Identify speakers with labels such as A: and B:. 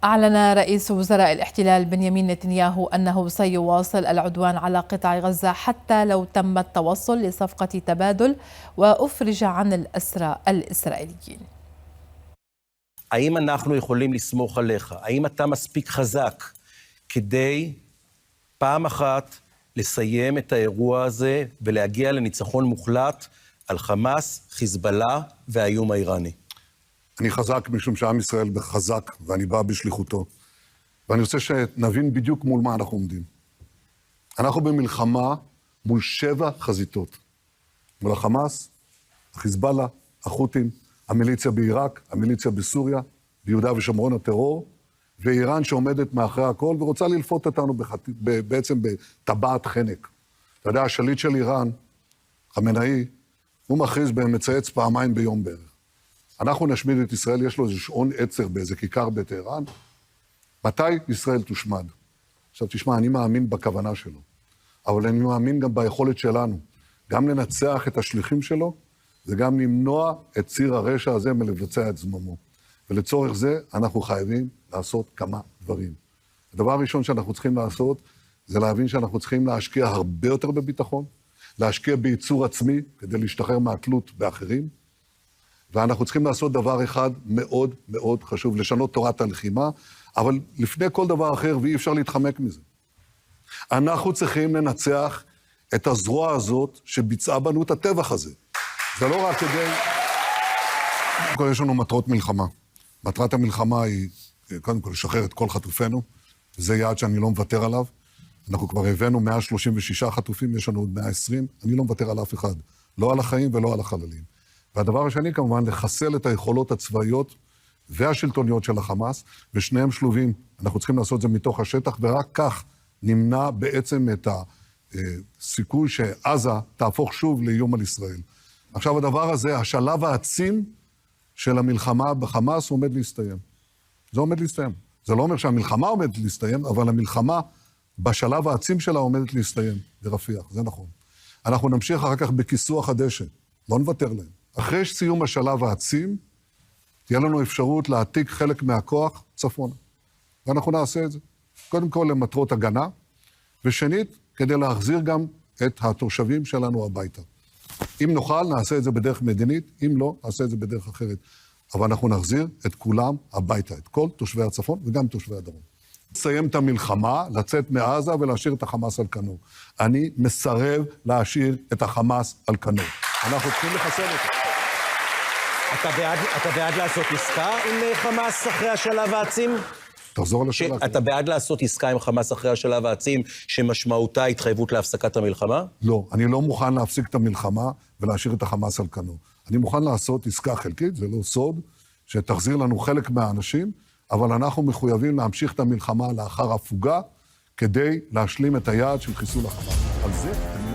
A: أعلن رئيس وزراء الاحتلال بنيامين نتنياهو أنه سيواصل العدوان على قطاع غزة حتى لو تم التوصل לصفقة تبادل وأفرج عن الأسرى الإسرائيليين.
B: האם אנחנו יכולים לסמוך עליך? האם אתה מספיק חזק כדי פעם אחת לסיים את האירוע הזה ולהגיע לניצחון מוחלט על חמאס, חיזבאללה והאיום האיראני?
C: אני חזק משום שעם ישראל בחזק, ואני בא בשליחותו. ואני רוצה שנבין בדיוק מול מה אנחנו עומדים. אנחנו במלחמה מול 7 חזיתות. מול החמאס, החיזבאללה, החות'ים, המיליציה בעיראק, המיליציה בסוריה, ביהודה ושומרון הטרור, ואיראן שעומדת מאחורי הכל ורוצה ללפות אותנו בעצם בטבעת חנק. אתה יודע, השליט של איראן, חמינאי, הוא מכריז במצייץ פעמיים ביום בערך. אנחנו נשמיד את ישראל, יש לו איזה שעון עצר באיזה כיכר בטהרן. מתי ישראל תושמד? עכשיו תשמע, אני מאמין בכוונה שלו, אבל אני מאמין גם ביכולת שלנו, גם לנצח את השליחים שלו, וגם למנוע את ציר הרשע הזה מלבצע את זממו. ולצורך זה אנחנו חייבים לעשות כמה דברים. הדבר הראשון שאנחנו צריכים לעשות, זה להבין שאנחנו צריכים להשקיע הרבה יותר בביטחון, להשקיע בייצור עצמי, כדי להשתחרר מהתלות באחרים, ואנחנו צריכים לעשות דבר אחד מאוד מאוד חשוב, לשנות תורת הלחימה, אבל לפני כל דבר אחר, ואי אפשר להתחמק מזה. אנחנו צריכים לנצח את הזרוע הזאת שביצעה בנו את הטבח הזה. זה לא רק כדי... יש לנו מטרות מלחמה. מטרת המלחמה היא, קודם כל, לשחרר את כל חטופינו, וזה יעד שאני לא מוותר עליו. אנחנו כבר הבאנו 136 חטופים, יש לנו עוד 120, אני לא מוותר על אף אחד. לא על החיים ולא על החללים. והדבר השני, כמובן, לחסל את היכולות הצבאיות והשלטוניות של החמאס, ושניהם שלובים. אנחנו צריכים לעשות את זה מתוך השטח, ורק כך נמנע בעצם את הסיכוי שעזה תהפוך שוב לאיום על ישראל. עכשיו, הדבר הזה, השלב העצים של המלחמה בחמאס עומד להסתיים. זה עומד להסתיים. זה לא אומר שהמלחמה עומדת להסתיים, אבל המלחמה בשלב העצים שלה עומדת להסתיים ברפיח, זה נכון. אנחנו נמשיך אחר כך בכיסוח הדשא, לא נוותר להם. אחרי סיום השלב העצים, תהיה לנו אפשרות להעתיק חלק מהכוח צפונה. ואנחנו נעשה את זה. קודם כל למטרות הגנה, ושנית, כדי להחזיר גם את התושבים שלנו הביתה. אם נוכל, נעשה את זה בדרך מדינית, אם לא, נעשה את זה בדרך אחרת. אבל אנחנו נחזיר את כולם הביתה, את כל תושבי הצפון וגם תושבי הדרום. לסיים את המלחמה, לצאת מעזה ולהשאיר את החמאס על כנו. אני מסרב להשאיר את החמאס על כנו. אנחנו צריכים לחסל אותו.
B: אתה בעד לעשות עסקה עם חמאס אחרי השלב העצים?
C: תחזור לשאלה.
B: אתה בעד לעשות עסקה עם חמאס אחרי השלב העצים, שמשמעותה התחייבות להפסקת המלחמה?
C: לא, אני לא מוכן להפסיק את המלחמה ולהשאיר את החמאס על כנו. אני מוכן לעשות עסקה חלקית, זה לא סוד, שתחזיר לנו חלק מהאנשים, אבל אנחנו מחויבים להמשיך את המלחמה לאחר הפוגה, כדי להשלים את היעד של חיסול החמאס. על זה אני